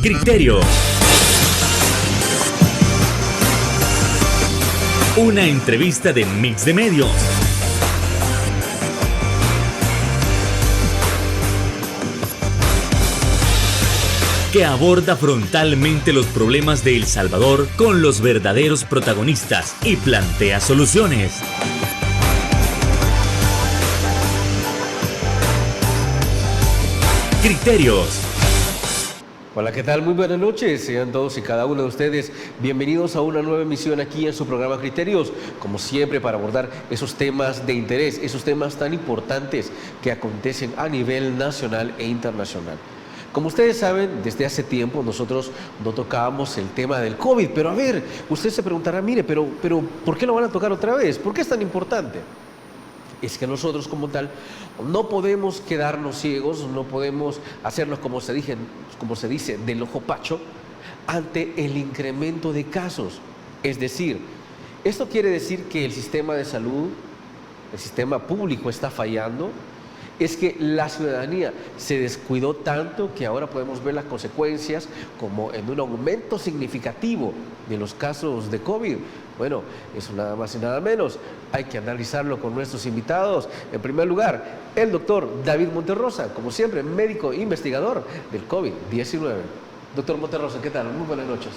Criterios. Una entrevista de Mix de Medios. Que aborda frontalmente los problemas de El Salvador con los verdaderos protagonistas y plantea soluciones. Criterios. Hola, ¿qué tal? Muy buenas noches. Sean todos y cada uno de ustedes bienvenidos a una nueva emisión aquí en su programa Criterios, como siempre para abordar esos temas de interés, esos temas tan importantes que acontecen a nivel nacional e internacional. Como ustedes saben, desde hace tiempo nosotros no tocábamos el tema del COVID, pero a ver, usted se preguntará, mire, pero ¿por qué lo van a tocar otra vez? ¿Por qué es tan importante? Es que nosotros como tal no podemos quedarnos ciegos, no podemos hacernos como se dice del ojo pacho ante el incremento de casos. Es decir, esto quiere decir que el sistema de salud, el sistema público está fallando. Es que la ciudadanía se descuidó tanto que ahora podemos ver las consecuencias como en un aumento significativo de los casos de COVID. Bueno, eso nada más y nada menos. Hay que analizarlo con nuestros invitados. En primer lugar, el doctor David Monterrosa, como siempre, médico investigador del COVID-19. Doctor Monterrosa, ¿qué tal? Muy buenas noches.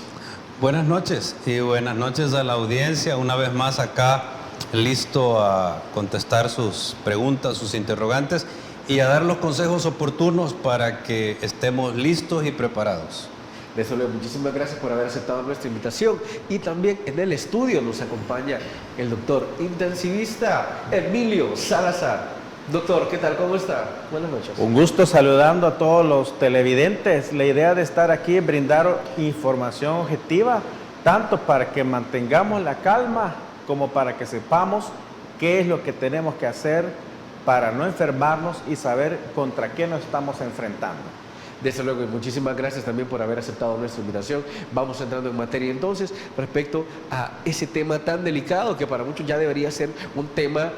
Buenas noches y buenas noches a la audiencia. Una vez más acá, listo a contestar sus preguntas, sus interrogantes y a dar los consejos oportunos para que estemos listos y preparados. Desde luego, muchísimas gracias por haber aceptado nuestra invitación. Y también en el estudio nos acompaña el doctor intensivista Emilio Salazar. Doctor, ¿qué tal? ¿Cómo está? Buenas noches. Un gusto saludando a todos los televidentes. La idea de estar aquí es brindar información objetiva, tanto para que mantengamos la calma como para que sepamos qué es lo que tenemos que hacer para no enfermarnos y saber contra qué nos estamos enfrentando. Desde luego, muchísimas gracias también por haber aceptado nuestra invitación. Vamos entrando en materia entonces respecto a ese tema tan delicado que para muchos ya debería ser un tema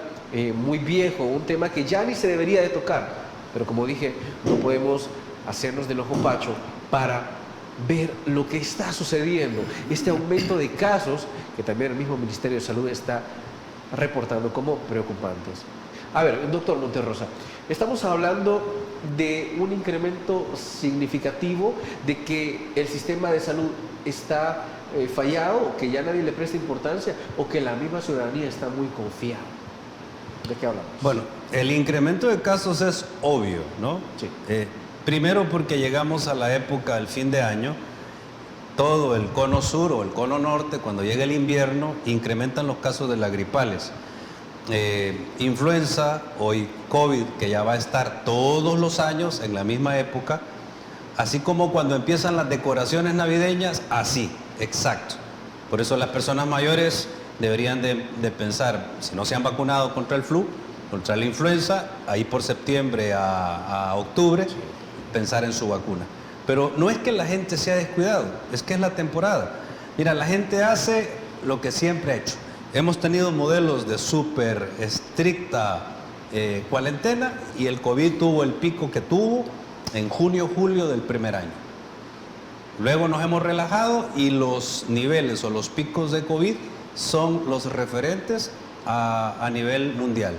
muy viejo, un tema que ya ni se debería de tocar. Pero como dije, no podemos hacernos del ojo pacho para ver lo que está sucediendo, este aumento de casos que también el mismo Ministerio de Salud está reportando como preocupantes. A ver, doctor Monterrosa, estamos hablando de un incremento significativo, de que el sistema de salud está fallado, que ya nadie le presta importancia o que la misma ciudadanía está muy confiada. ¿De qué hablamos? Bueno, el incremento de casos es obvio, ¿no? Sí. Primero porque llegamos a la época del fin de año, todo el cono sur o el cono norte, cuando llega el invierno, incrementan los casos de las gripales. Influenza, hoy COVID, que ya va a estar todos los años en la misma época, así como cuando empiezan las decoraciones navideñas, así, exacto. Por eso las personas mayores deberían de pensar, si no se han vacunado contra el flu, contra la influenza, ahí por septiembre a octubre, pensar en su vacuna. Pero no es que la gente se ha descuidado, es que es la temporada. Mira, la gente hace lo que siempre ha hecho. Hemos tenido modelos de súper estricta cuarentena y el COVID tuvo el pico que tuvo en junio, julio del primer año. Luego nos hemos relajado y los niveles o los picos de COVID son los referentes a nivel mundial.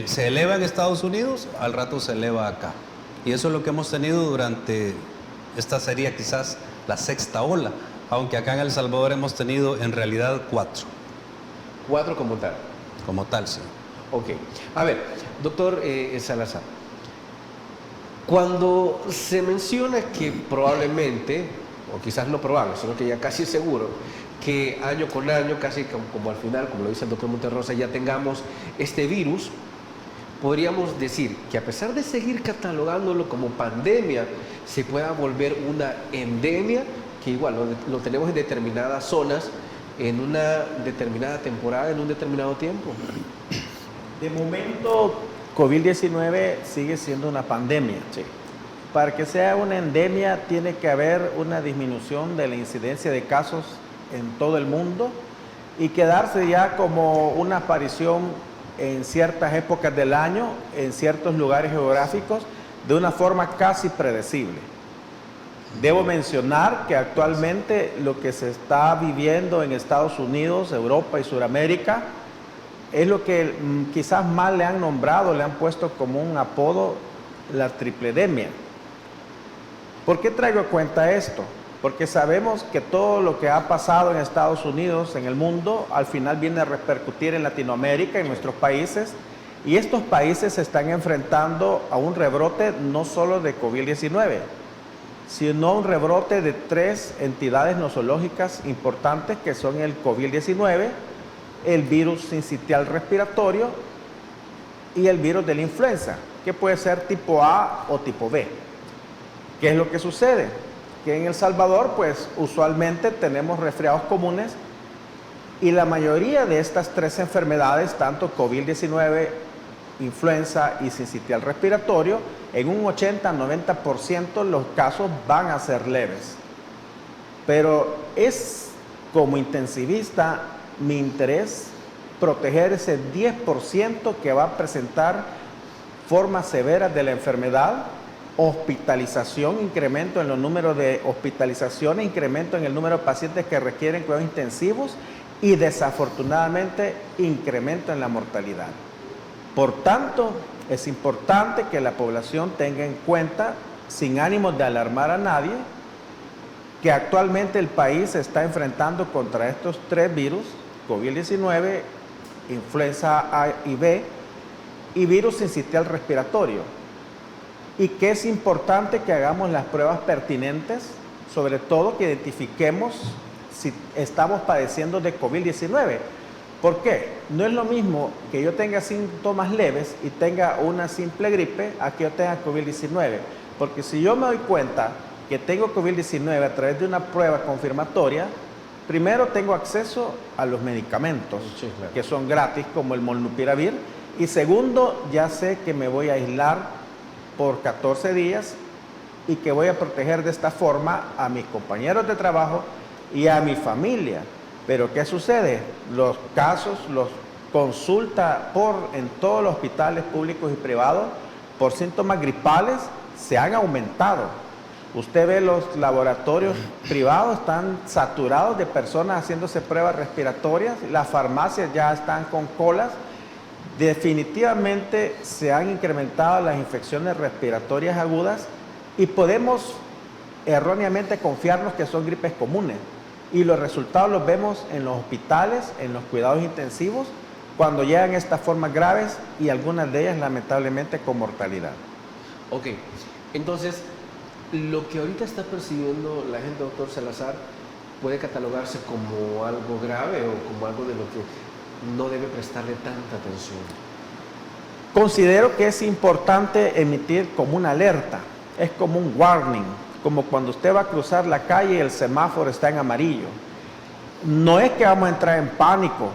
Se eleva en Estados Unidos, al rato se eleva acá. Y eso es lo que hemos tenido durante, esta sería quizás la sexta ola, aunque acá en El Salvador hemos tenido en realidad 4. 4 como tal. Como tal, sí. Ok. A ver, doctor Salazar, cuando se menciona que probablemente, o quizás no probable, sino que ya casi seguro, que año con año, casi como al final, como lo dice el doctor Monterrosa, ya tengamos este virus, podríamos decir que a pesar de seguir catalogándolo como pandemia, se pueda volver una endemia, que igual lo tenemos en determinadas zonas, en una determinada temporada, en un determinado tiempo. De momento, COVID-19 sigue siendo una pandemia. Sí. Para que sea una endemia, tiene que haber una disminución de la incidencia de casos en todo el mundo y quedarse ya como una aparición en ciertas épocas del año, en ciertos lugares geográficos, de una forma casi predecible. Debo mencionar que actualmente lo que se está viviendo en Estados Unidos, Europa y Sudamérica es lo que quizás más le han nombrado, le han puesto como un apodo, la tripledemia. ¿Por qué traigo a cuenta esto? Porque sabemos que todo lo que ha pasado en Estados Unidos, en el mundo, al final viene a repercutir en Latinoamérica, en nuestros países, y estos países se están enfrentando a un rebrote no solo de COVID-19, sino un rebrote de 3 entidades nosológicas importantes que son el COVID-19, el virus sincitial respiratorio y el virus de la influenza, que puede ser tipo A o tipo B. ¿Qué es lo que sucede? Que en El Salvador, pues usualmente tenemos resfriados comunes y la mayoría de estas 3 enfermedades, tanto COVID-19, influenza y sincitial respiratorio, en un 80-90% los casos van a ser leves. Pero es como intensivista mi interés proteger ese 10% que va a presentar formas severas de la enfermedad, hospitalización, incremento en los números de hospitalizaciones, incremento en el número de pacientes que requieren cuidados intensivos y desafortunadamente incremento en la mortalidad. Por tanto, es importante que la población tenga en cuenta, sin ánimo de alarmar a nadie, que actualmente el país se está enfrentando contra estos 3 virus, COVID-19, influenza A y B y virus sincitial respiratorio. Y que es importante que hagamos las pruebas pertinentes, sobre todo que identifiquemos si estamos padeciendo de COVID-19. ¿Por qué? No es lo mismo que yo tenga síntomas leves y tenga una simple gripe a que yo tenga COVID-19. Porque si yo me doy cuenta que tengo COVID-19 a través de una prueba confirmatoria, primero tengo acceso a los medicamentos, sí, claro, que son gratis, como el molnupiravir, y segundo, ya sé que me voy a aislar por 14 días y que voy a proteger de esta forma a mis compañeros de trabajo y a mi familia. Pero ¿qué sucede? Los casos los consulta en todos los hospitales públicos y privados por síntomas gripales se han aumentado. Usted ve los laboratorios privados están saturados de personas haciéndose pruebas respiratorias, las farmacias ya están con colas. Definitivamente se han incrementado las infecciones respiratorias agudas y podemos erróneamente confiarnos que son gripes comunes. Y los resultados los vemos en los hospitales, en los cuidados intensivos, cuando llegan estas formas graves y algunas de ellas lamentablemente con mortalidad. Ok, entonces lo que ahorita está percibiendo la gente, doctor Salazar, puede catalogarse como algo grave o como algo de lo que no debe prestarle tanta atención. Considero que es importante emitir como una alerta, es como un warning, como cuando usted va a cruzar la calle y el semáforo está en amarillo. No es que vamos a entrar en pánico,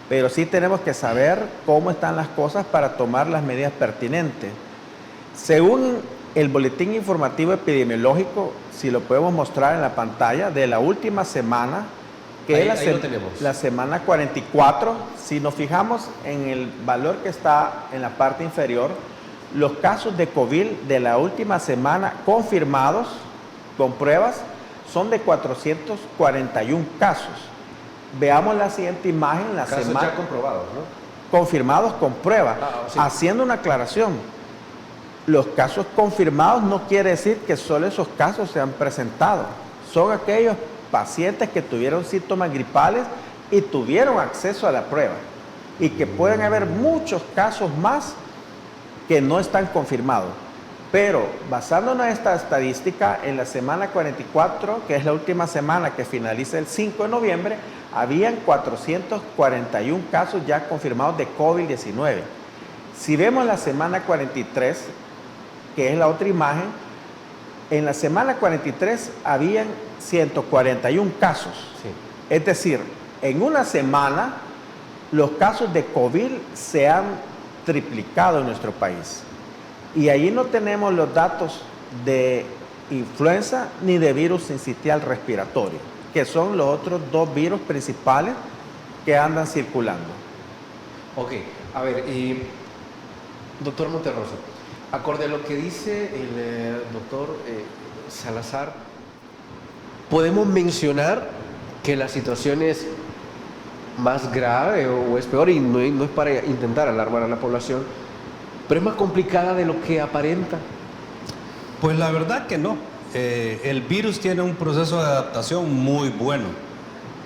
pero sí tenemos que saber cómo están las cosas para tomar las medidas pertinentes. Según el boletín informativo epidemiológico, si lo podemos mostrar en la pantalla, de la última semana, que es la semana 44, si nos fijamos en el valor que está en la parte inferior, los casos de COVID de la última semana confirmados con pruebas son de 441 casos. Veamos la siguiente imagen, la casos semana ya comprobados, ¿no? Confirmados con pruebas, sí. Haciendo una aclaración. Los casos confirmados no quiere decir que solo esos casos se han presentado. Son aquellos pacientes que tuvieron síntomas gripales y tuvieron acceso a la prueba. Y que pueden haber muchos casos más que no están confirmados. Pero basándonos en esta estadística, en la semana 44, que es la última semana que finaliza el 5 de noviembre, habían 441 casos ya confirmados de COVID-19. Si vemos la semana 43, que es la otra imagen, en la semana 43 habían 141 casos. Sí. Es decir, en una semana los casos de COVID se han triplicado en nuestro país. Y ahí no tenemos los datos de influenza ni de virus sincitial respiratorio, que son los otros 2 virus principales que andan circulando. Ok, a ver, doctor Monterroso, acorde a lo que dice el doctor Salazar, podemos mencionar que la situación es más grave o es peor, y no es para intentar alarmar a la población, pero es más complicada de lo que aparenta. Pues la verdad que no. El virus tiene un proceso de adaptación muy bueno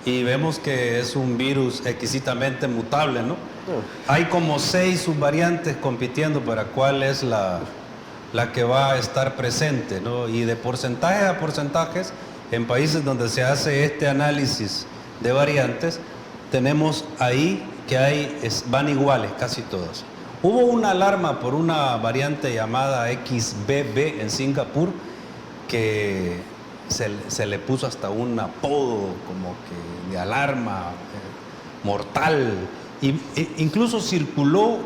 y vemos que es un virus exquisitamente mutable, ¿no? Hay como 6 subvariantes compitiendo para cuál es la que va a estar presente, ¿no? Y de porcentajes a porcentajes, en países donde se hace este análisis de variantes, tenemos ahí que van iguales casi todas. Hubo una alarma por una variante llamada XBB en Singapur, que se le puso hasta un apodo como que de alarma mortal. Incluso circuló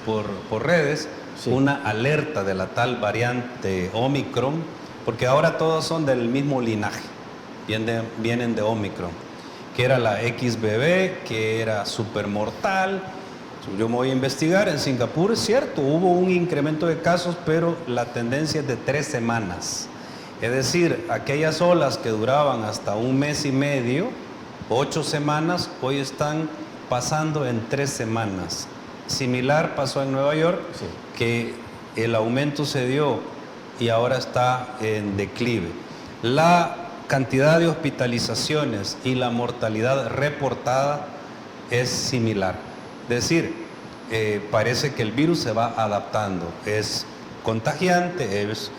por redes una alerta de la tal variante Omicron, porque ahora todos son del mismo linaje, vienen de Omicron, que era la XBB, que era súper mortal. Yo me voy a investigar, en Singapur es cierto, hubo un incremento de casos, pero la tendencia es de 3 semanas. Es decir, aquellas olas que duraban hasta 1 mes y medio, 8 semanas, hoy están pasando en 3 semanas. Similar pasó en Nueva York, que el aumento se dio y ahora está en declive. La cantidad de hospitalizaciones y la mortalidad reportada es similar. Es decir, parece que el virus se va adaptando. Es contagiante, es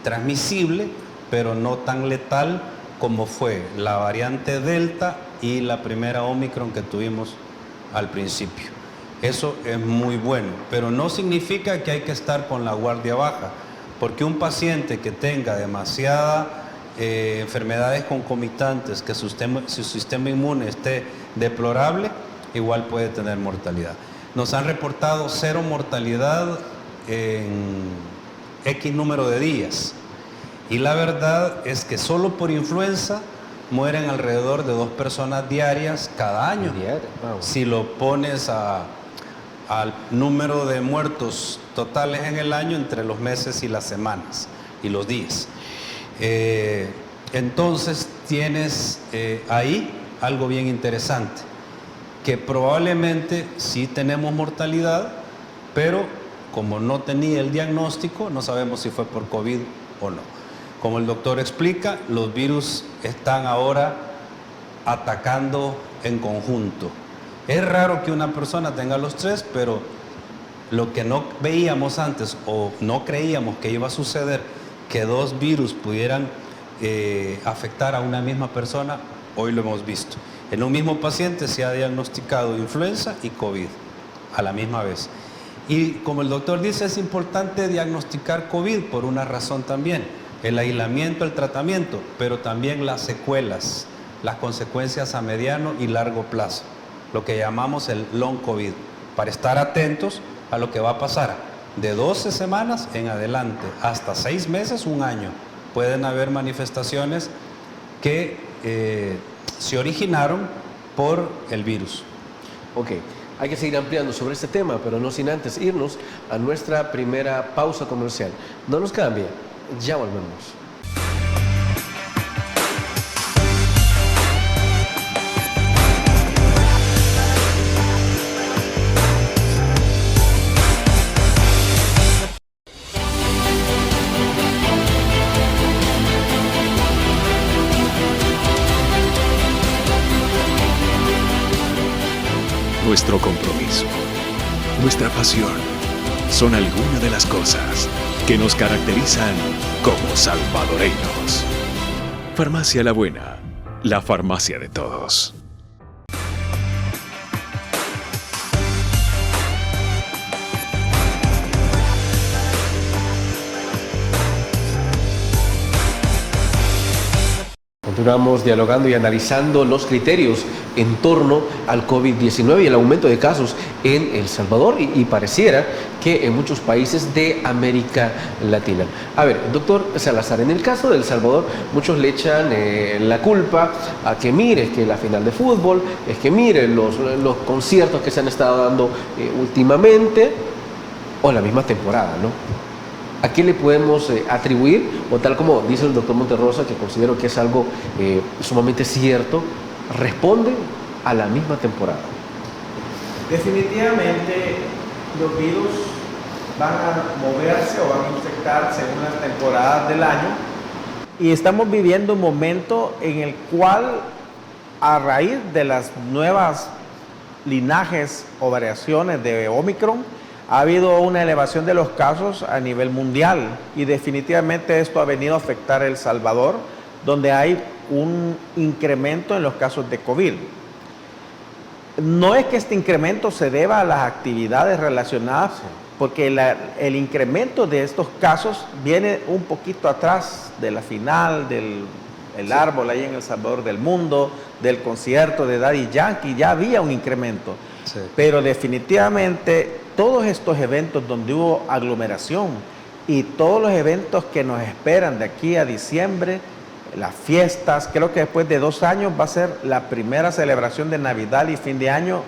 transmisible, pero no tan letal como fue la variante Delta y la primera Omicron que tuvimos al principio. Eso es muy bueno, pero no significa que hay que estar con la guardia baja, porque un paciente que tenga demasiadas enfermedades concomitantes, que su sistema inmune esté deplorable, igual puede tener mortalidad. Nos han reportado 0 mortalidad en X número de días. Y la verdad es que solo por influenza mueren alrededor de 2 personas diarias cada año. Wow. Si lo pones al número de muertos totales en el año entre los meses y las semanas y los días. Entonces tienes ahí algo bien interesante, que probablemente sí tenemos mortalidad, pero como no tenía el diagnóstico, no sabemos si fue por COVID o no. Como el doctor explica, los virus están ahora atacando en conjunto. Es raro que una persona tenga los 3, pero lo que no veíamos antes o no creíamos que iba a suceder, que 2 virus pudieran afectar a una misma persona, hoy lo hemos visto. En un mismo paciente se ha diagnosticado influenza y COVID a la misma vez. Y como el doctor dice, es importante diagnosticar COVID por una razón también: el aislamiento, el tratamiento, pero también las secuelas, las consecuencias a mediano y largo plazo, lo que llamamos el long COVID, para estar atentos a lo que va a pasar de 12 semanas en adelante hasta 6 meses, 1 año. Pueden haber manifestaciones que se originaron por el virus. Ok, hay que seguir ampliando sobre este tema, pero no sin antes irnos a nuestra primera pausa comercial. No nos cambie, ya volvemos. Nuestro compromiso, nuestra pasión, son algunas de las cosas que nos caracterizan como salvadoreños. Farmacia La Buena, la farmacia de todos. Continuamos dialogando y analizando los criterios en torno al COVID-19 y el aumento de casos en El Salvador y pareciera que en muchos países de América Latina. A ver, doctor Salazar, en el caso de El Salvador, muchos le echan la culpa a que mire, que la final de fútbol, es que mire los conciertos que se han estado dando últimamente, o la misma temporada, ¿no? ¿A qué le podemos atribuir? O tal como dice el doctor Monterrosa, que considero que es algo sumamente cierto, responde a la misma temporada. Definitivamente los virus van a moverse o van a infectar según las temporadas del año, y estamos viviendo un momento en el cual, a raíz de las nuevas linajes o variaciones de Omicron, ha habido una elevación de los casos a nivel mundial, y definitivamente esto ha venido a afectar a El Salvador, donde hay un incremento en los casos de COVID. No es que este incremento se deba a las actividades relacionadas, porque el incremento de estos casos viene un poquito atrás de la final del árbol ahí en El Salvador del Mundo, del concierto de Daddy Yankee, ya había un incremento. Sí. Pero definitivamente todos estos eventos donde hubo aglomeración y todos los eventos que nos esperan de aquí a diciembre, las fiestas, creo que después de 2 años va a ser la primera celebración de Navidad y fin de año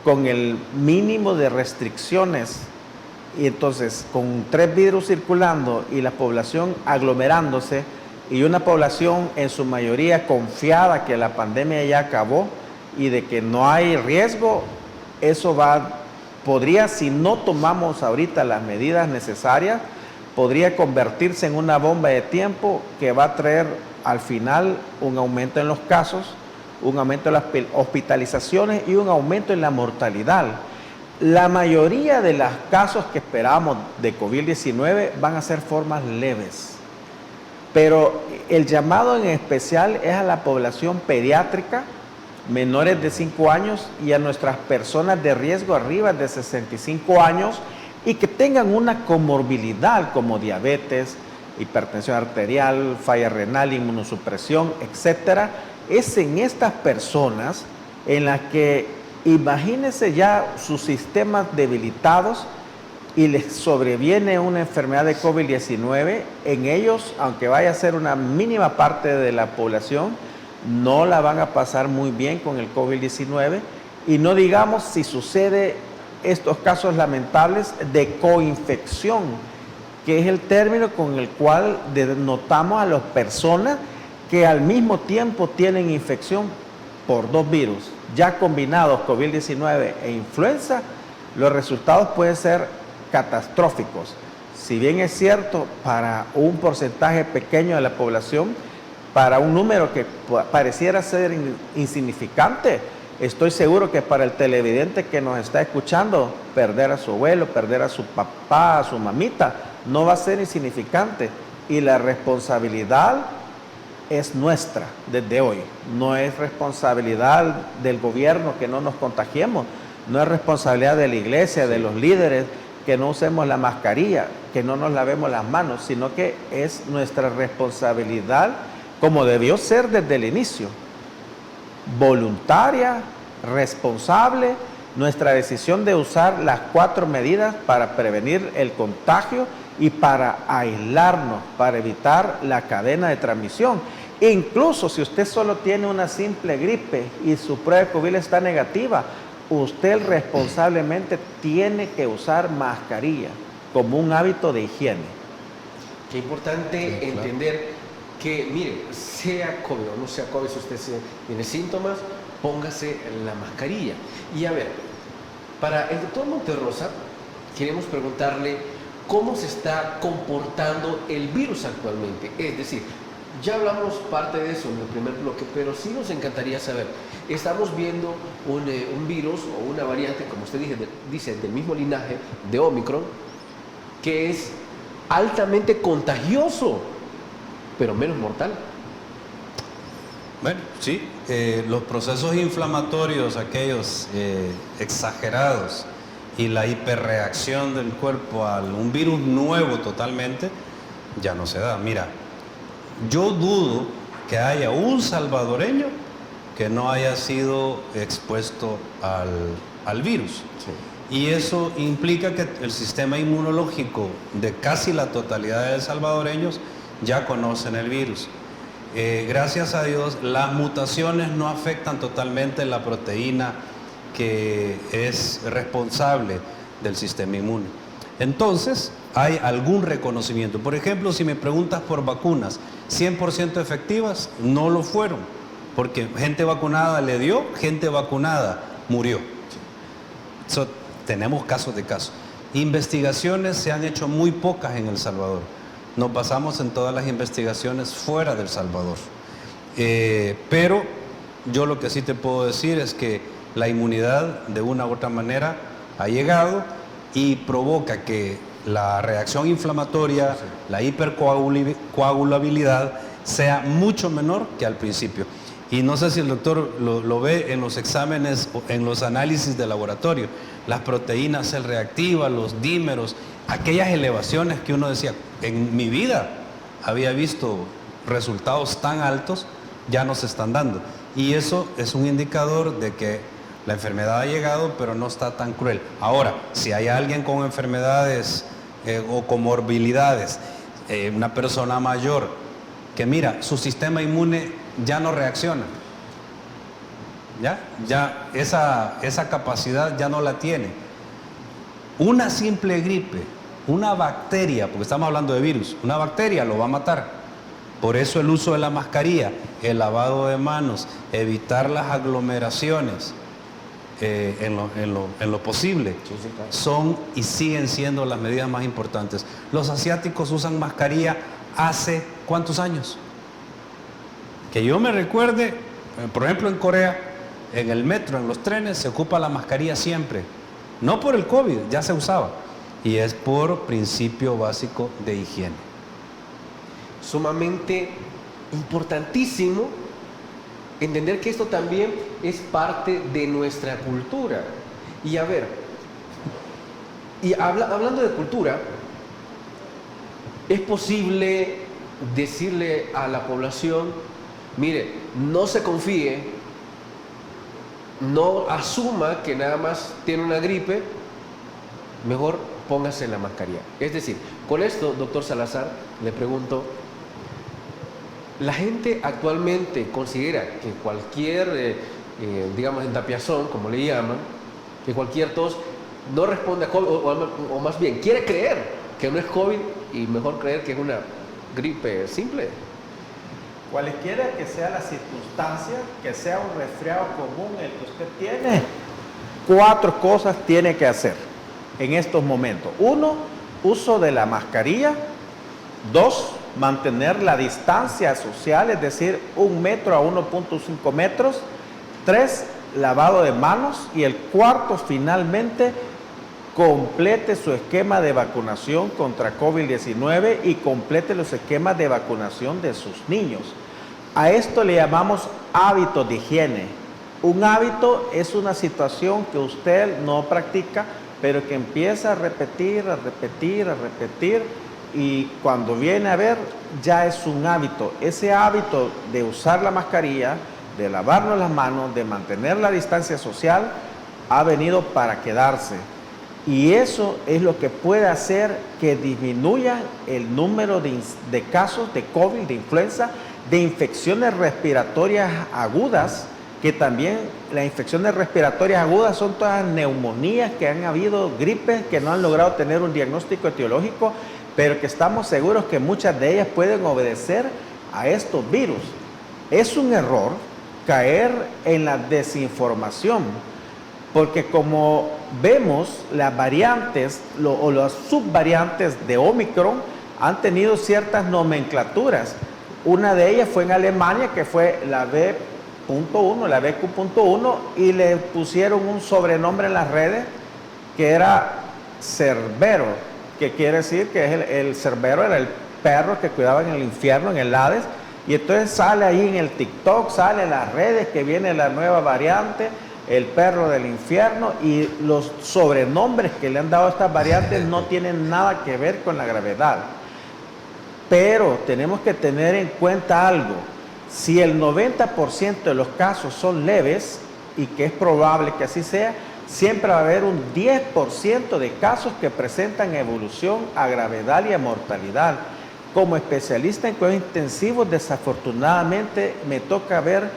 con el mínimo de restricciones. Y entonces, con 3 virus circulando y la población aglomerándose, y una población en su mayoría confiada que la pandemia ya acabó y de que no hay riesgo, eso podría, si no tomamos ahorita las medidas necesarias, podría convertirse en una bomba de tiempo que va a traer al final un aumento en los casos, un aumento en las hospitalizaciones y un aumento en la mortalidad. La mayoría de los casos que esperamos de COVID-19 van a ser formas leves, pero el llamado en especial es a la población pediátrica, menores de 5 años, y a nuestras personas de riesgo arriba de 65 años y que tengan una comorbilidad como diabetes, hipertensión arterial, falla renal, inmunosupresión, etcétera. Es en estas personas en las que, imagínense ya sus sistemas debilitados y les sobreviene una enfermedad de COVID-19, en ellos, aunque vaya a ser una mínima parte de la población, no la van a pasar muy bien con el COVID-19, y no digamos si sucede estos casos lamentables de coinfección, que es el término con el cual denotamos a las personas que al mismo tiempo tienen infección por 2 virus, ya combinados COVID-19 e influenza. Los resultados pueden ser catastróficos. Si bien es cierto, para un porcentaje pequeño de la población, para un número que pareciera ser insignificante, estoy seguro que para el televidente que nos está escuchando, perder a su abuelo, perder a su papá, a su mamita, no va a ser insignificante, y la responsabilidad es nuestra desde hoy. No es responsabilidad del gobierno que no nos contagiemos, no es responsabilidad de la iglesia, de los líderes, que no usemos la mascarilla, que no nos lavemos las manos, sino que es nuestra responsabilidad, como debió ser desde el inicio, voluntaria, responsable, nuestra decisión de usar las 4 medidas para prevenir el contagio y para aislarnos, para evitar la cadena de transmisión. Incluso si usted solo tiene una simple gripe y su prueba de COVID está negativa, usted responsablemente tiene que usar mascarilla como un hábito de higiene. Qué importante entender que, mire, sea COVID o no sea COVID, si usted tiene síntomas, póngase la mascarilla. Y a ver, para el doctor Monterrosa, queremos preguntarle cómo se está comportando el virus actualmente. Es decir, ya hablamos parte de eso en el primer bloque, pero sí nos encantaría saber. Estamos viendo un virus o una variante, como usted dice, del mismo linaje de Omicron, que es altamente contagioso, pero menos mortal. Bueno, sí, los procesos inflamatorios, aquellos exagerados, y la hiperreacción del cuerpo a un virus nuevo totalmente, ya no se da. Mira, yo dudo que haya un salvadoreño que no haya sido expuesto al virus. Sí. Y eso implica que el sistema inmunológico de casi la totalidad de salvadoreños ya conocen el virus. Gracias a Dios, las mutaciones no afectan totalmente la proteína que es responsable del sistema inmune. Entonces, hay algún reconocimiento. Por ejemplo, si me preguntas por vacunas, 100% efectivas, no lo fueron, porque gente vacunada le dio, gente vacunada murió. Tenemos casos de casos. Investigaciones se han hecho muy pocas en El Salvador. Nos basamos en todas las investigaciones fuera del Salvador. Pero yo lo que sí te puedo decir es que la inmunidad de una u otra manera ha llegado y provoca que la reacción inflamatoria, la hipercoagulabilidad sea mucho menor que al principio. Y no sé si el doctor lo ve en los exámenes, en los análisis de laboratorio, las proteínas cell reactivas, los dímeros, aquellas elevaciones que uno decía, en mi vida había visto resultados tan altos, ya no se están dando. Y eso es un indicador de que la enfermedad ha llegado, pero no está tan cruel. Ahora, si hay alguien con enfermedades o comorbilidades, una persona mayor, que mira, su sistema inmune ya no reacciona, ya esa capacidad ya no la tiene. Una simple gripe, una bacteria, porque estamos hablando de virus, una bacteria lo va a matar. Por eso el uso de la mascarilla, el lavado de manos, evitar las aglomeraciones en lo posible, son y siguen siendo las medidas más importantes. Los asiáticos usan mascarilla hace ¿cuántos años? Que yo me recuerde, por ejemplo en Corea, en el metro, en los trenes, se ocupa la mascarilla siempre. No por el COVID, ya se usaba. Y es por principio básico de higiene. Sumamente importantísimo entender que esto también es parte de nuestra cultura. Y a ver, hablando de cultura, es posible decirle a la población, mire, no se confíe, no asuma que nada más tiene una gripe, mejor póngase la mascarilla. Es decir, con esto, doctor Salazar, le pregunto, la gente actualmente considera que cualquier, digamos, entapiazón, como le llaman, que cualquier tos no responde a COVID, o más bien, quiere creer que no es COVID y mejor creer que es una gripe simple. Cualquiera que sea la circunstancia, que sea un resfriado común el que usted tiene, 4 cosas tiene que hacer en estos momentos. 1, uso de la mascarilla. 2, mantener la distancia social, es decir, 1 metro a 1.5 metros. 3, lavado de manos. Y el 4, finalmente, complete su esquema de vacunación contra COVID-19 y complete los esquemas de vacunación de sus niños. A esto le llamamos hábitos de higiene. Un hábito es una situación que usted no practica, pero que empieza a repetir, y cuando viene a ver, ya es un hábito. Ese hábito de usar la mascarilla, de lavarnos las manos, de mantener la distancia social, ha venido para quedarse. Y eso es lo que puede hacer que disminuya el número de casos de COVID, de influenza, de infecciones respiratorias agudas, que también las infecciones respiratorias agudas son todas neumonías que han habido, gripes que no han logrado tener un diagnóstico etiológico, pero que estamos seguros que muchas de ellas pueden obedecer a estos virus. Es un error caer en la desinformación, porque como vemos, las variantes o las subvariantes de Omicron han tenido ciertas nomenclaturas. Una de ellas fue en Alemania, que fue la B.1, la BQ.1, y le pusieron un sobrenombre en las redes que era Cerbero, que quiere decir que el Cerbero era el perro que cuidaba en el infierno, en el Hades, y entonces sale ahí en el TikTok, sale en las redes que viene la nueva variante, el perro del infierno, y los sobrenombres que le han dado a estas variantes no tienen nada que ver con la gravedad. Pero tenemos que tener en cuenta algo: si el 90% de los casos son leves, y que es probable que así sea, siempre va a haber un 10% de casos que presentan evolución a gravedad y a mortalidad. Como especialista en cuidados intensivos, desafortunadamente me toca ver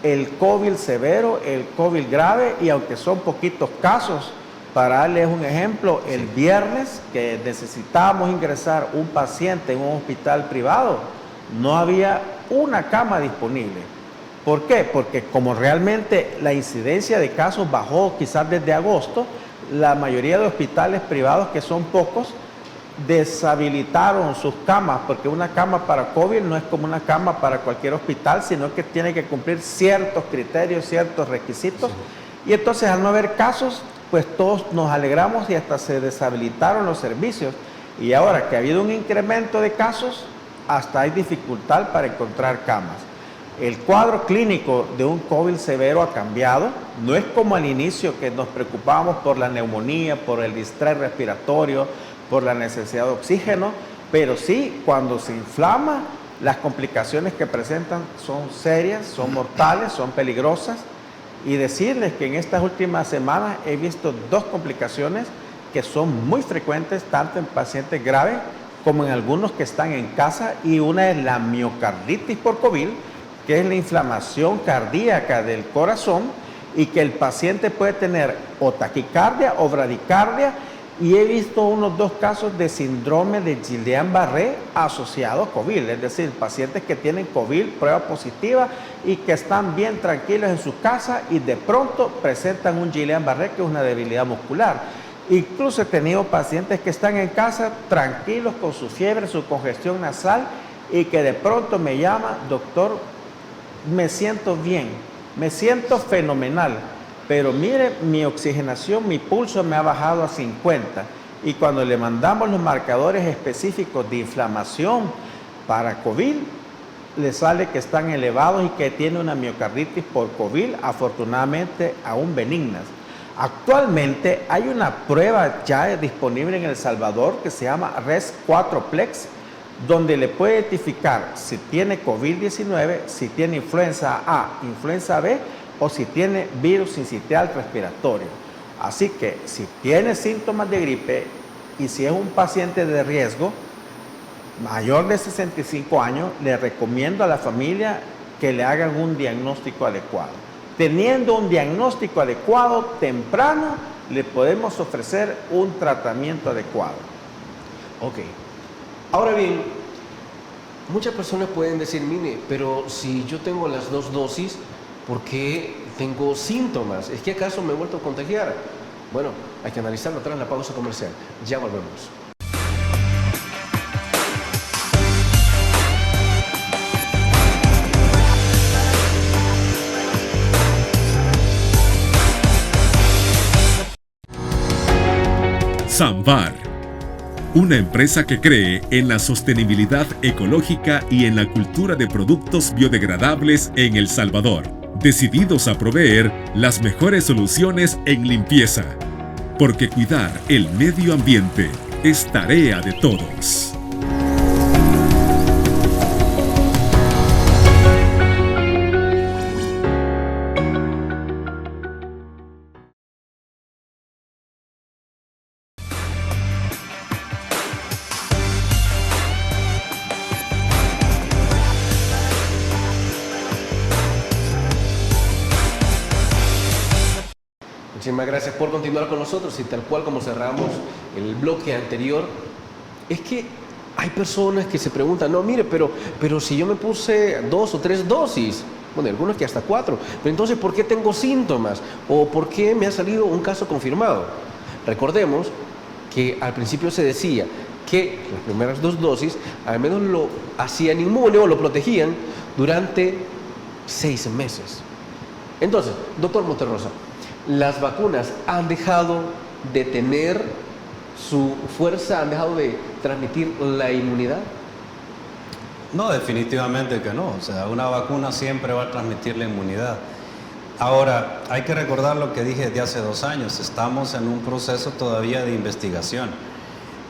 el COVID severo, el COVID grave, y aunque son poquitos casos, Para darles un ejemplo, el viernes que necesitábamos ingresar un paciente en un hospital privado, no había una cama disponible. ¿Por qué? Porque como realmente la incidencia de casos bajó quizás desde agosto, la mayoría de hospitales privados, que son pocos, deshabilitaron sus camas, porque una cama para COVID no es como una cama para cualquier hospital, sino que tiene que cumplir ciertos criterios, ciertos requisitos. Y entonces, al no haber casos, pues todos nos alegramos y hasta se deshabilitaron los servicios. Y ahora que ha habido un incremento de casos, hasta hay dificultad para encontrar camas. El cuadro clínico de un COVID severo ha cambiado. No es como al inicio, que nos preocupábamos por la neumonía, por el distrés respiratorio, por la necesidad de oxígeno, pero sí, cuando se inflama, las complicaciones que presentan son serias, son mortales, son peligrosas. Y decirles que en estas últimas semanas he visto 2 complicaciones que son muy frecuentes, tanto en pacientes graves como en algunos que están en casa, y una es la miocarditis por COVID, que es la inflamación cardíaca del corazón, y que el paciente puede tener o taquicardia o bradicardia, y he visto unos 2 casos de síndrome de Guillain-Barré asociado a COVID, es decir, pacientes que tienen COVID, prueba positiva, y que están bien tranquilos en su casa y de pronto presentan un Guillain-Barré, que es una debilidad muscular. Incluso he tenido pacientes que están en casa tranquilos con su fiebre, su congestión nasal, y que de pronto me llaman: doctor, me siento bien, me siento fenomenal, pero mire, mi oxigenación, mi pulso me ha bajado a 50. Y cuando le mandamos los marcadores específicos de inflamación para COVID, le sale que están elevados y que tiene una miocarditis por COVID, afortunadamente aún benignas. Actualmente hay una prueba ya disponible en El Salvador que se llama RES4-Plex, donde le puede identificar si tiene COVID-19, si tiene influenza A, influenza B, o si tiene virus sincitial respiratorio. Así que si tiene síntomas de gripe y si es un paciente de riesgo mayor de 65 años, le recomiendo a la familia que le hagan un diagnóstico adecuado. Teniendo un diagnóstico adecuado temprano, le podemos ofrecer un tratamiento adecuado. Ok. Ahora bien, muchas personas pueden decir: mire, pero si yo tengo las 2 dosis, ¿por qué tengo síntomas? ¿Es que acaso me he vuelto a contagiar? Bueno, hay que analizarlo tras la pausa comercial. Ya volvemos. Samvar, una empresa que cree en la sostenibilidad ecológica y en la cultura de productos biodegradables en El Salvador, decididos a proveer las mejores soluciones en limpieza, porque cuidar el medio ambiente es tarea de todos. Muchísimas gracias por continuar con nosotros, y tal cual como cerramos el bloque anterior, es que hay personas que se preguntan: no, mire, pero si yo me puse 2 o 3 dosis, bueno, algunos que hasta 4, pero entonces ¿por qué tengo síntomas? ¿O por qué me ha salido un caso confirmado? Recordemos que al principio se decía que las primeras 2 dosis al menos lo hacían inmune o lo protegían durante 6 meses. Entonces, doctor Monterrosa, ¿las vacunas han dejado de tener su fuerza, han dejado de transmitir la inmunidad? No, definitivamente que no. O sea, una vacuna siempre va a transmitir la inmunidad. Ahora, hay que recordar lo que dije de hace 2 años. Estamos en un proceso todavía de investigación.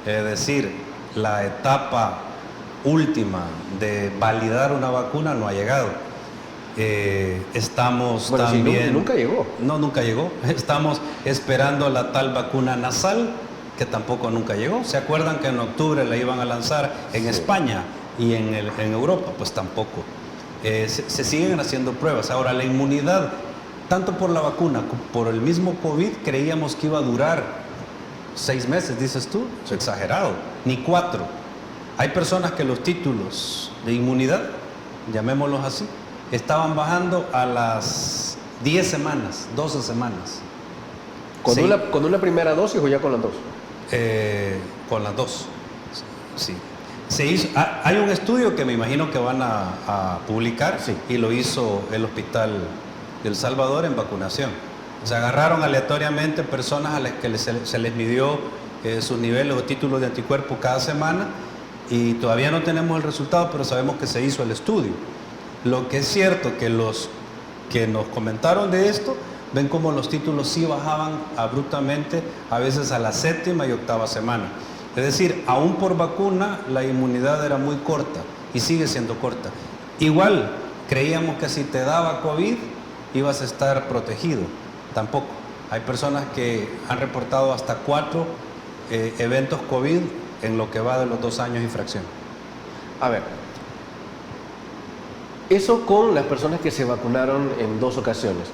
Es decir, la etapa última de validar una vacuna no ha llegado. Estamos también... Sí, nunca llegó. No, nunca llegó. Estamos esperando la tal vacuna nasal, que tampoco nunca llegó. ¿Se acuerdan que en octubre la iban a lanzar en España y en Europa? Pues tampoco. Se siguen haciendo pruebas. Ahora, la inmunidad tanto por la vacuna como por el mismo COVID, creíamos que iba a durar 6 meses, dices tú, exagerado, ni 4. Hay personas que los títulos de inmunidad, llamémoslos así, estaban bajando a las 10 semanas, 12 semanas. ¿Con una primera dosis o ya con las dos? Con las dos, sí. Hay un estudio que me imagino que van a publicar, sí, y lo hizo el Hospital de El Salvador en vacunación. Se agarraron aleatoriamente personas a las que se les midió sus niveles o títulos de anticuerpos cada semana, y todavía no tenemos el resultado, pero sabemos que se hizo el estudio. Lo que es cierto que los que nos comentaron de esto ven como los títulos sí bajaban abruptamente, a veces a la 7ª y 8ª semana. Es decir, aún por vacuna la inmunidad era muy corta y sigue siendo corta. Igual creíamos que si te daba COVID ibas a estar protegido. Tampoco. Hay personas que han reportado hasta 4 eventos COVID en lo que va de los 2 años y fracción. A ver, eso con las personas que se vacunaron en 2 ocasiones.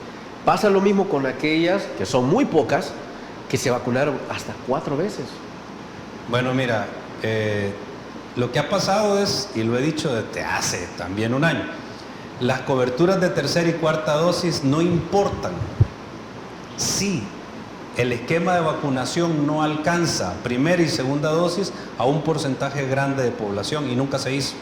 Pasa lo mismo con aquellas, que son muy pocas, que se vacunaron hasta 4 veces. Bueno, mira, lo que ha pasado es, y lo he dicho desde hace también un año, las coberturas de 3ª y 4ª dosis no importan. Sí, el esquema de vacunación no alcanza 1ª y 2ª dosis a un porcentaje grande de población y nunca se hizo.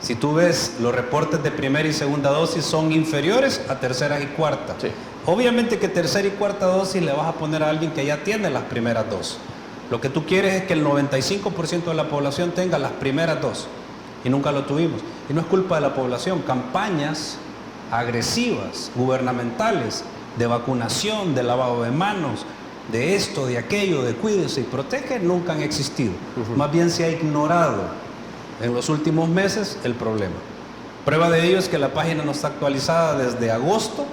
Si tú ves, los reportes de 1ª y 2ª dosis son inferiores a 3ª y 4ª. Sí. Obviamente que 3ª y 4ª dosis le vas a poner a alguien que ya tiene las primeras 2. Lo que tú quieres es que el 95% de la población tenga las primeras 2. Y nunca lo tuvimos. Y no es culpa de la población. Campañas agresivas, gubernamentales, de vacunación, de lavado de manos, de esto, de aquello, de cuídese y protege, nunca han existido. Más bien se ha ignorado en los últimos meses el problema. Prueba de ello es que la página no está actualizada desde agosto.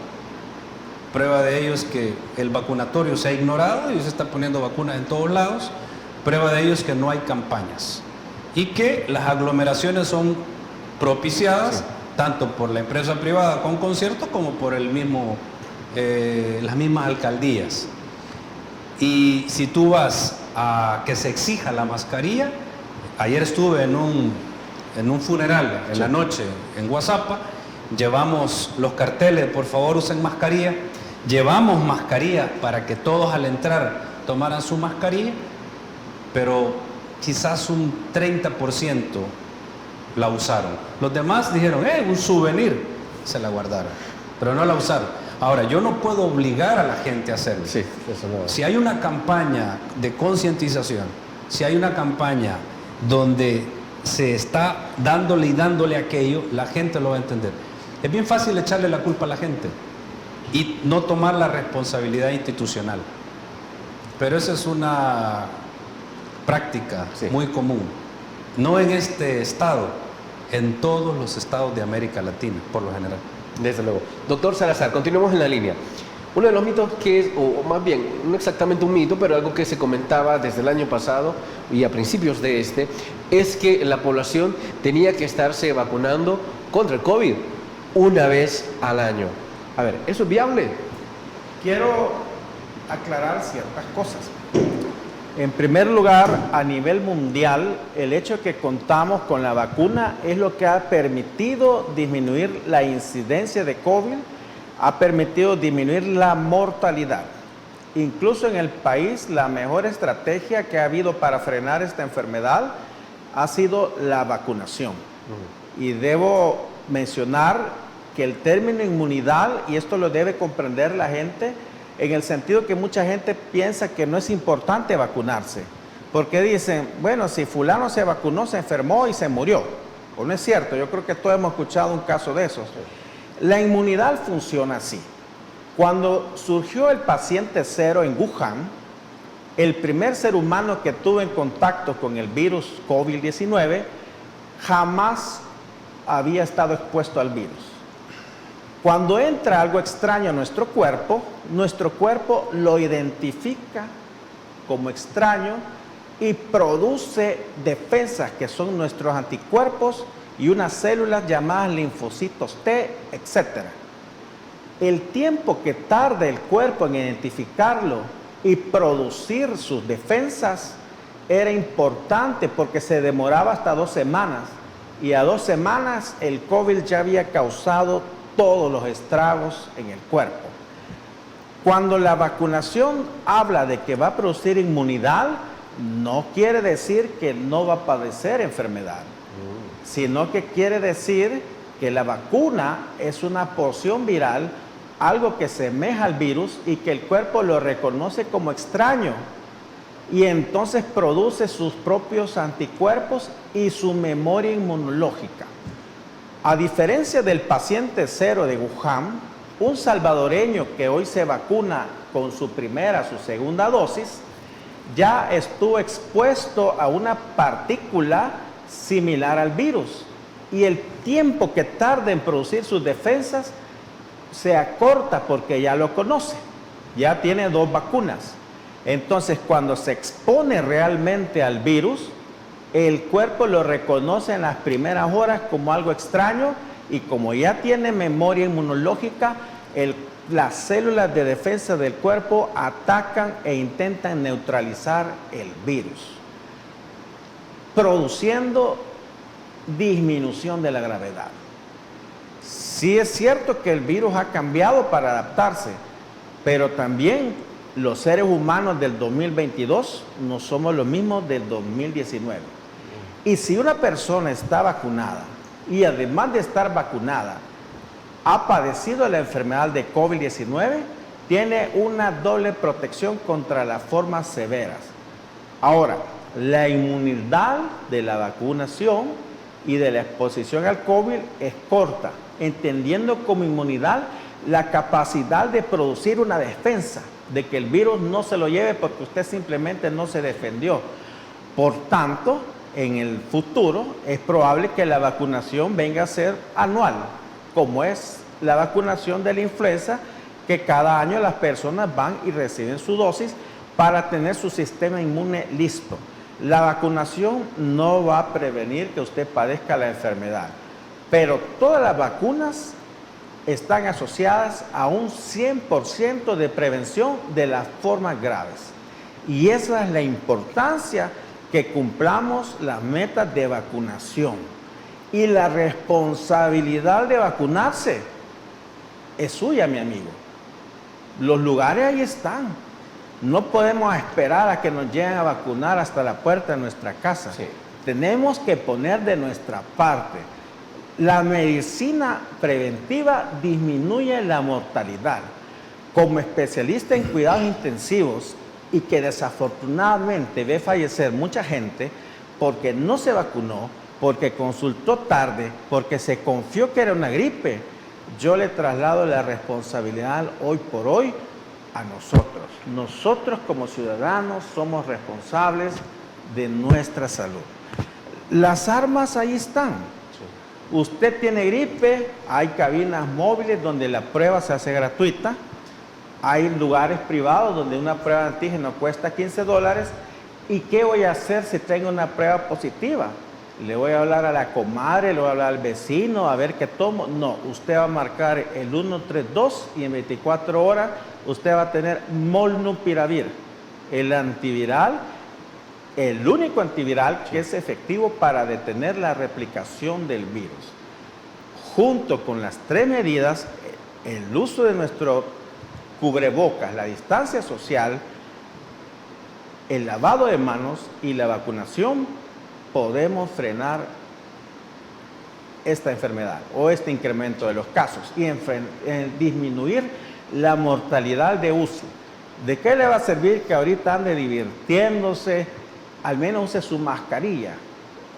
Prueba de ello es que el vacunatorio se ha ignorado y se está poniendo vacunas en todos lados. Prueba de ello es que no hay campañas y que las aglomeraciones son propiciadas, sí, tanto por la empresa privada con conciertos como por el mismo, las mismas alcaldías. Y si tú vas a que se exija la mascarilla, ayer estuve en un funeral en la noche en Guazapa, llevamos los carteles, por favor usen mascarilla, llevamos mascarilla para que todos al entrar tomaran su mascarilla, pero quizás un 30% la usaron. Los demás dijeron, un souvenir, se la guardaron, pero no la usaron. Ahora, yo no puedo obligar a la gente a hacerlo. Sí, eso no. Si hay una campaña de concientización, si hay una campaña donde se está dándole aquello, la gente lo va a entender. Es bien fácil echarle la culpa a la gente y no tomar la responsabilidad institucional. Pero esa es una práctica, sí, muy común. No en este estado, en todos los estados de América Latina, por lo general. Desde luego. Doctor Salazar, continuemos en la línea. Uno de los mitos que es, o más bien, no exactamente un mito, pero algo que se comentaba desde el año pasado y a principios de este, es que la población tenía que estarse vacunando contra el COVID una vez al año. A ver, ¿eso es viable? Quiero aclarar ciertas cosas. En primer lugar, a nivel mundial, el hecho de que contamos con la vacuna es lo que ha permitido disminuir la incidencia de COVID, ha permitido disminuir la mortalidad. Incluso en el país, la mejor estrategia que ha habido para frenar esta enfermedad ha sido la vacunación. Y debo mencionar que el término inmunidad, y esto lo debe comprender la gente, en el sentido que mucha gente piensa que no es importante vacunarse, porque dicen, bueno, si fulano se vacunó, se enfermó y se murió. Pues no es cierto, yo creo que todos hemos escuchado un caso de esos. La inmunidad funciona así. Cuando surgió el paciente cero en Wuhan, el primer ser humano que tuvo en contacto con el virus COVID-19 jamás había estado expuesto al virus. Cuando entra algo extraño a nuestro cuerpo lo identifica como extraño y produce defensas que son nuestros anticuerpos y unas células llamadas linfocitos T, etc. El tiempo que tarda el cuerpo en identificarlo y producir sus defensas era importante porque se demoraba hasta 2 semanas. Y a 2 semanas el COVID ya había causado todos los estragos en el cuerpo. Cuando la vacunación habla de que va a producir inmunidad, no quiere decir que no va a padecer enfermedad, sino que quiere decir que la vacuna es una porción viral, algo que semeja al virus y que el cuerpo lo reconoce como extraño. Y entonces produce sus propios anticuerpos y su memoria inmunológica. A diferencia del paciente cero de Wuhan, un salvadoreño que hoy se vacuna con su primera, su segunda dosis, ya estuvo expuesto a una partícula similar al virus. Y el tiempo que tarda en producir sus defensas se acorta porque ya lo conoce, ya tiene 2 vacunas. Entonces, cuando se expone realmente al virus, el cuerpo lo reconoce en las primeras horas como algo extraño y como ya tiene memoria inmunológica, las células de defensa del cuerpo atacan e intentan neutralizar el virus, produciendo disminución de la gravedad. Sí es cierto que el virus ha cambiado para adaptarse, pero también los seres humanos del 2022 no somos los mismos del 2019. Y si una persona está vacunada y además de estar vacunada ha padecido la enfermedad de COVID-19, tiene una doble protección contra las formas severas. Ahora, la inmunidad de la vacunación y de la exposición al COVID es corta, entendiendo como inmunidad la capacidad de producir una defensa, de que el virus no se lo lleve porque usted simplemente no se defendió. Por tanto, en el futuro es probable que la vacunación venga a ser anual, como es la vacunación de la influenza, que cada año las personas van y reciben su dosis para tener su sistema inmune listo. La vacunación no va a prevenir que usted padezca la enfermedad, pero todas las vacunas están asociadas a un 100% de prevención de las formas graves. Y esa es la importancia que cumplamos las metas de vacunación. Y la responsabilidad de vacunarse es suya, mi amigo. Los lugares ahí están. No podemos esperar a que nos lleguen a vacunar hasta la puerta de nuestra casa. Sí. Tenemos que poner de nuestra parte. La medicina preventiva disminuye la mortalidad. Como especialista en cuidados intensivos y que desafortunadamente ve fallecer mucha gente porque no se vacunó, porque consultó tarde, porque se confió que era una gripe, yo le traslado la responsabilidad hoy por hoy a nosotros. Nosotros como ciudadanos somos responsables de nuestra salud. Las armas ahí están. Usted tiene gripe, hay cabinas móviles donde la prueba se hace gratuita, hay lugares privados donde una prueba de antígeno cuesta $15. ¿Y qué voy a hacer si tengo una prueba positiva? ¿Le voy a hablar a la comadre, le voy a hablar al vecino, a ver qué tomo? No, usted va a marcar el 132 y en 24 horas usted va a tener Molnupiravir, el antiviral, el único antiviral que es efectivo para detener la replicación del virus. Junto con las 3 medidas, el uso de nuestro cubrebocas, la distancia social, el lavado de manos y la vacunación, podemos frenar esta enfermedad o este incremento de los casos y disminuir la mortalidad de UCI. ¿De qué le va a servir que ahorita ande divirtiéndose? Al menos use su mascarilla.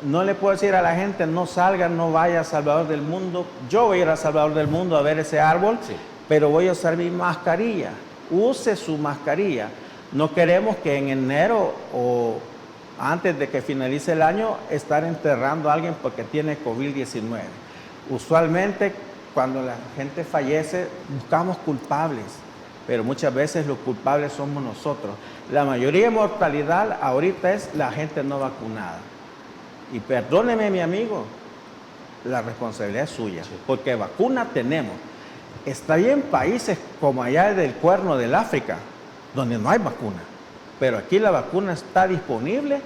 No le puedo decir a la gente, no salga, no vaya a Salvador del Mundo. Yo voy a ir a Salvador del Mundo a ver ese árbol, sí, pero voy a usar mi mascarilla. Use su mascarilla. No queremos que en enero o antes de que finalice el año estar enterrando a alguien porque tiene COVID-19. Usualmente cuando la gente fallece buscamos culpables, pero muchas veces los culpables somos nosotros. La mayoría de mortalidad ahorita es la gente no vacunada. Y perdóneme, mi amigo, la responsabilidad es suya, sí, porque vacuna tenemos. Está bien países como allá del Cuerno del África, donde no hay vacuna, pero aquí la vacuna está disponible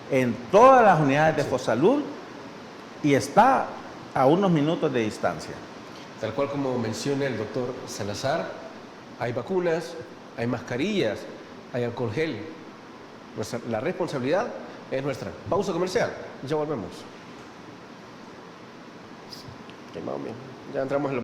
en todas las unidades de Fosalud y está a unos minutos de distancia. Tal cual como menciona el doctor Salazar, hay vacunas, hay mascarillas, hay alcohol gel. La responsabilidad es nuestra. Pausa comercial, ya volvemos. Ok, vamos bien. Ya entramos en lo...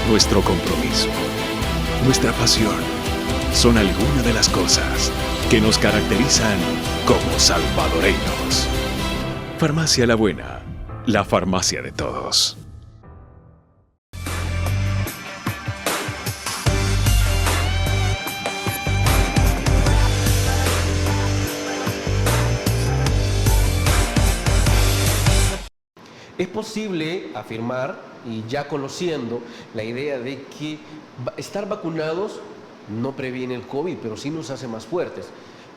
Nuestro compromiso, nuestra pasión, son algunas de las cosas que nos caracterizan como salvadoreños. Farmacia La Buena, la farmacia de todos. Es posible afirmar, y ya conociendo la idea de que estar vacunados no previene el COVID, pero sí nos hace más fuertes.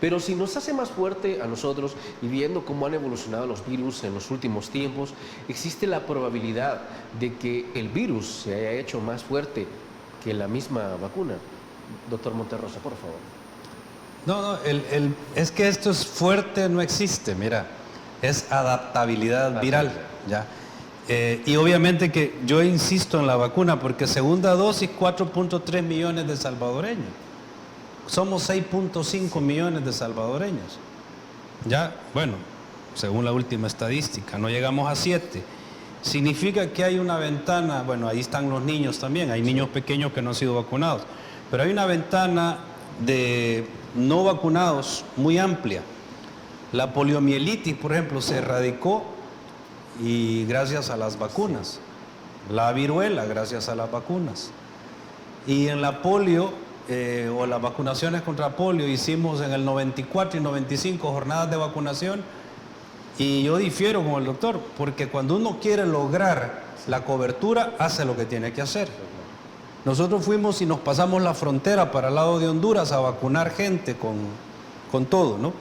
Pero si nos hace más fuerte a nosotros, y viendo cómo han evolucionado los virus en los últimos tiempos, existe la probabilidad de que el virus se haya hecho más fuerte que la misma vacuna. Doctor Monterrosa, por favor. No, es que esto es fuerte, no existe, mira, es adaptabilidad viral, ¿ya? Y obviamente que yo insisto en la vacuna porque segunda dosis 4.3 millones de salvadoreños. Somos 6.5 millones de salvadoreños. Ya, bueno, según la última estadística, no llegamos a 7. Significa que hay una ventana, bueno, ahí están los niños también, hay niños pequeños que no han sido vacunados, pero hay una ventana de no vacunados muy amplia. La poliomielitis, por ejemplo, se erradicó y gracias a las vacunas. La viruela, gracias a las vacunas. Y en la polio, o las vacunaciones contra polio, hicimos en el 94 y 95 jornadas de vacunación. Y yo difiero con el doctor, porque cuando uno quiere lograr la cobertura, hace lo que tiene que hacer. Nosotros fuimos y nos pasamos la frontera para el lado de Honduras a vacunar gente con todo, ¿no?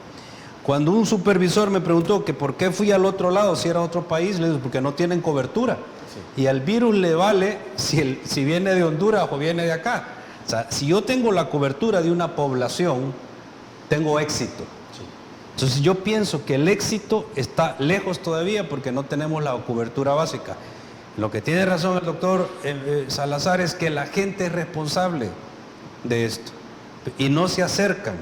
Cuando un supervisor me preguntó que por qué fui al otro lado, si era otro país, le dije, porque no tienen cobertura. Sí. Y al virus le vale si viene de Honduras o viene de acá. O sea, si yo tengo la cobertura de una población, tengo éxito. Sí. Entonces yo pienso que el éxito está lejos todavía porque no tenemos la cobertura básica. Lo que tiene razón el doctor Salazar es que la gente es responsable de esto y no se acercan.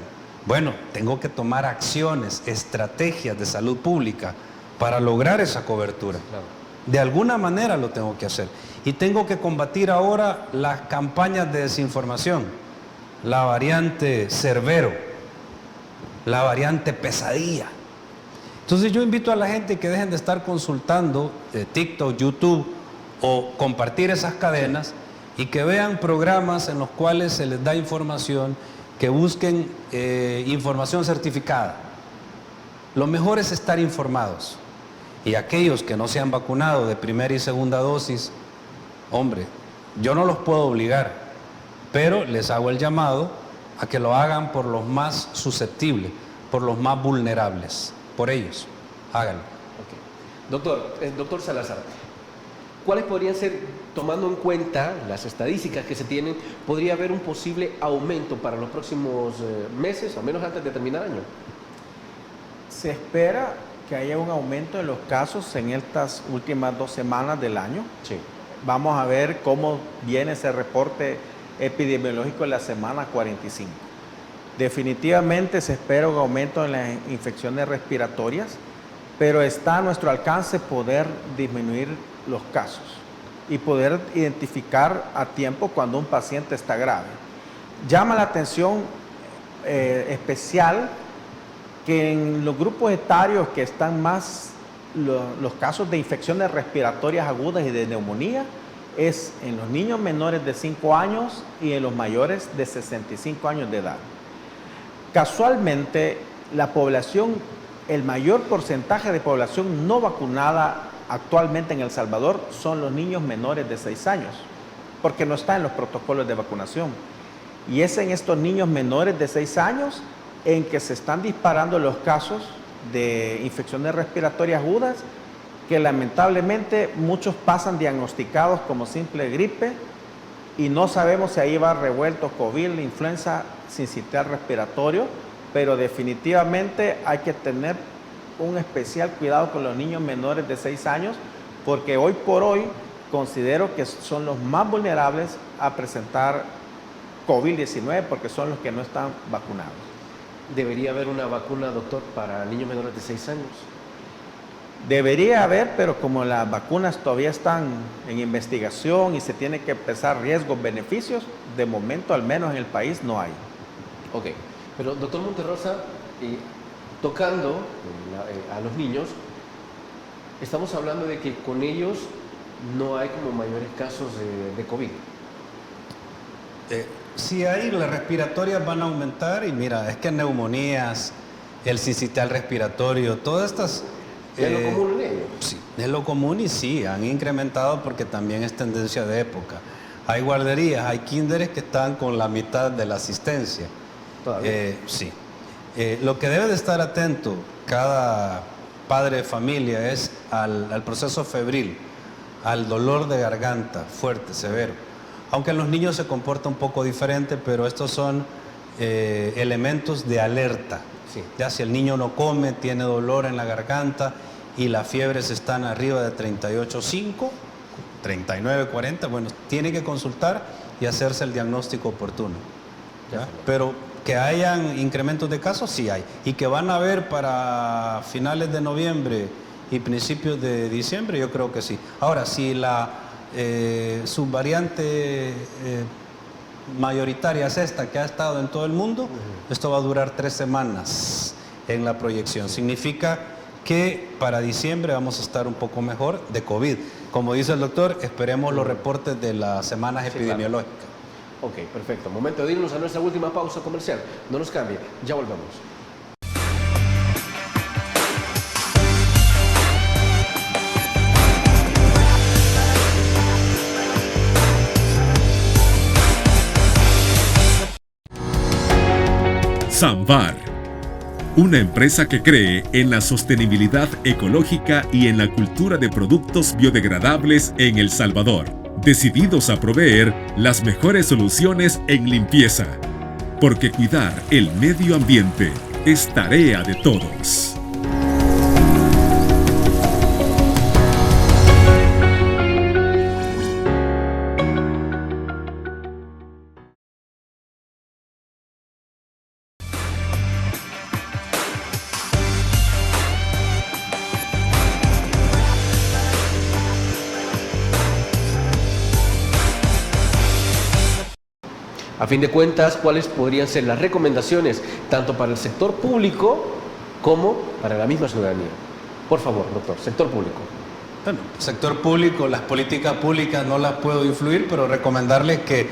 Bueno, tengo que tomar acciones, estrategias de salud pública para lograr esa cobertura. Claro. De alguna manera lo tengo que hacer. Y tengo que combatir ahora las campañas de desinformación, la variante Cerbero, la variante Pesadilla. Entonces yo invito a la gente que dejen de estar consultando TikTok, YouTube o compartir esas cadenas y que vean programas en los cuales se les da información, que busquen información certificada. Lo mejor es estar informados. Y aquellos que no se han vacunado de primera y segunda dosis, hombre, yo no los puedo obligar, pero les hago el llamado a que lo hagan por los más susceptibles, por los más vulnerables, por ellos, háganlo. Okay. Doctor Salazar, ¿cuáles podrían ser, tomando en cuenta las estadísticas que se tienen, podría haber un posible aumento para los próximos meses, al menos antes de terminar el año? Se espera que haya un aumento en los casos en estas últimas 2 semanas del año. Sí. Vamos a ver cómo viene ese reporte epidemiológico en la semana 45. Definitivamente se espera un aumento en las infecciones respiratorias, pero está a nuestro alcance poder disminuir los casos y poder identificar a tiempo cuando un paciente está grave. Llama la atención especial que en los grupos etarios que están más los casos de infecciones respiratorias agudas y de neumonía es en los niños menores de 5 años y en los mayores de 65 años de edad. Casualmente, la población el mayor porcentaje de población no vacunada actualmente en El Salvador son los niños menores de 6 años, porque no está en los protocolos de vacunación. Y es en estos niños menores de 6 años en que se están disparando los casos de infecciones respiratorias agudas, que lamentablemente muchos pasan diagnosticados como simple gripe y no sabemos si ahí va revuelto COVID, la influenza sincitial respiratorio, pero definitivamente hay que tener un especial cuidado con los niños menores de 6 años, porque hoy por hoy considero que son los más vulnerables a presentar COVID-19 porque son los que no están vacunados. ¿Debería haber una vacuna, doctor, para niños menores de 6 años? Debería haber, pero como las vacunas todavía están en investigación y se tiene que pesar riesgos, beneficios, de momento al menos en el país no hay. Ok, pero doctor Monterrosa, tocando a los niños, estamos hablando de que con ellos no hay como mayores casos de COVID. Sí hay, las respiratorias van a aumentar y mira, es que neumonías, el sincitial respiratorio, todas estas... ¿Es lo común en ellos? Sí, es lo común y sí, han incrementado porque también es tendencia de época. Hay guarderías, hay kinderes que están con la mitad de la asistencia. ¿Todavía? Sí. Lo que debe de estar atento cada padre de familia es al proceso febril, al dolor de garganta fuerte, severo. Aunque en los niños se comporta un poco diferente, pero estos son elementos de alerta. Sí. Ya si el niño no come, tiene dolor en la garganta y las fiebres están arriba de 38,5, 39,40, bueno, tiene que consultar y hacerse el diagnóstico oportuno. ¿Ya? Pero que hayan incrementos de casos, sí hay. Y que van a haber para finales de noviembre y principios de diciembre, yo creo que sí. Ahora, si la subvariante mayoritaria es esta que ha estado en todo el mundo, esto va a durar 3 semanas en la proyección. Significa que para diciembre vamos a estar un poco mejor de COVID. Como dice el doctor, esperemos los reportes de las semanas epidemiológicas. Claro. Ok, perfecto. Momento de irnos a nuestra última pausa comercial. No nos cambie, ya volvemos. Samvar, una empresa que cree en la sostenibilidad ecológica y en la cultura de productos biodegradables en El Salvador, decididos a proveer las mejores soluciones en limpieza, porque cuidar el medio ambiente es tarea de todos. A fin de cuentas, ¿cuáles podrían ser las recomendaciones tanto para el sector público como para la misma ciudadanía? Por favor, doctor, sector público. Bueno, sector público, las políticas públicas no las puedo influir, pero recomendarles que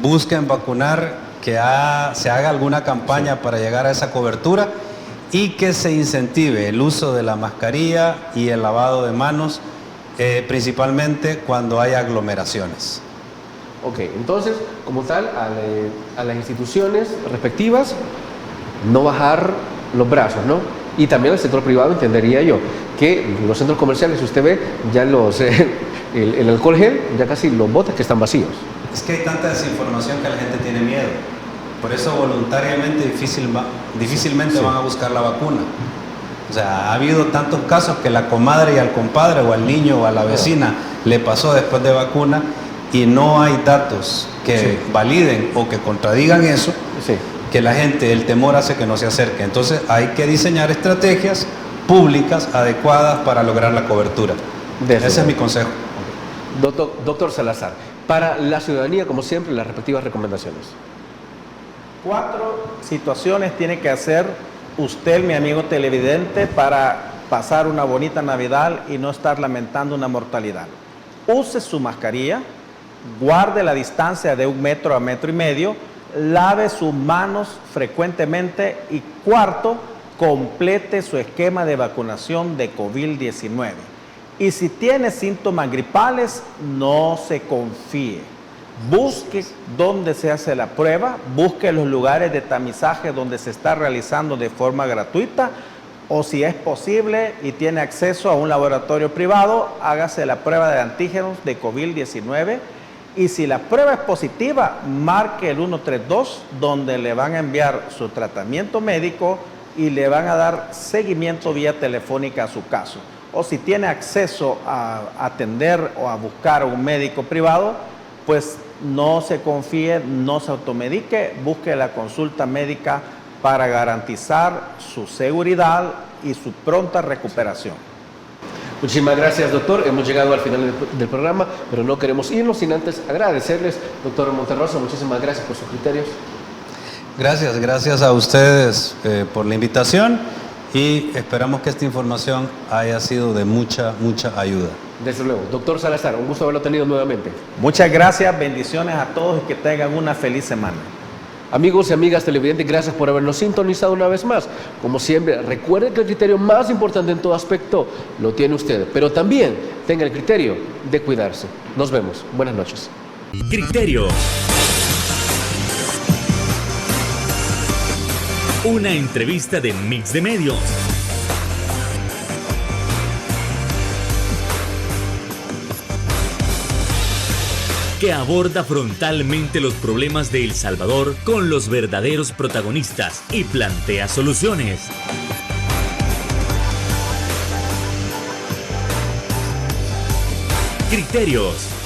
busquen vacunar, que se haga alguna campaña para llegar a esa cobertura y que se incentive el uso de la mascarilla y el lavado de manos, principalmente cuando hay aglomeraciones. Ok, entonces, como tal, a las instituciones respectivas, no bajar los brazos, ¿no? Y también al sector privado, entendería yo, que los centros comerciales, usted ve, ya el alcohol gel, ya casi los botes que están vacíos. Es que hay tanta desinformación que la gente tiene miedo. Por eso voluntariamente difícilmente van a buscar la vacuna. O sea, ha habido tantos casos que la comadre y al compadre o al niño o a la vecina le pasó después de vacuna y no hay datos que validen o que contradigan eso, que la gente, el temor hace que no se acerque. Entonces hay que diseñar estrategias públicas adecuadas para lograr la cobertura. Ese es mi consejo. Doctor Salazar, para la ciudadanía, como siempre, las respectivas recomendaciones. 4 situaciones tiene que hacer usted, mi amigo televidente, para pasar una bonita Navidad y no estar lamentando una mortalidad. Use su mascarilla, guarde la distancia de 1 metro a 1,5 metros, lave sus manos frecuentemente y 4, complete su esquema de vacunación de COVID-19. Y si tiene síntomas gripales, no se confíe. Busque dónde se hace la prueba, busque los lugares de tamizaje donde se está realizando de forma gratuita, o si es posible y tiene acceso a un laboratorio privado, hágase la prueba de antígenos de COVID-19. Y si la prueba es positiva, marque el 132, donde le van a enviar su tratamiento médico y le van a dar seguimiento vía telefónica a su caso. O si tiene acceso a atender o a buscar a un médico privado, pues no se confíe, no se automedique, busque la consulta médica para garantizar su seguridad y su pronta recuperación. Muchísimas gracias, doctor. Hemos llegado al final del programa, pero no queremos irnos sin antes agradecerles, doctor Monterroso, muchísimas gracias por sus criterios. Gracias a ustedes por la invitación y esperamos que esta información haya sido de mucha ayuda. Desde luego. Doctor Salazar, un gusto haberlo tenido nuevamente. Muchas gracias, bendiciones a todos y que tengan una feliz semana. Amigos y amigas televidentes, gracias por habernos sintonizado una vez más. Como siempre, recuerden que el criterio más importante en todo aspecto lo tiene usted, pero también tenga el criterio de cuidarse. Nos vemos. Buenas noches. Criterio. Una entrevista de Mix de Medios. Que aborda frontalmente los problemas de El Salvador con los verdaderos protagonistas y plantea soluciones. Criterios.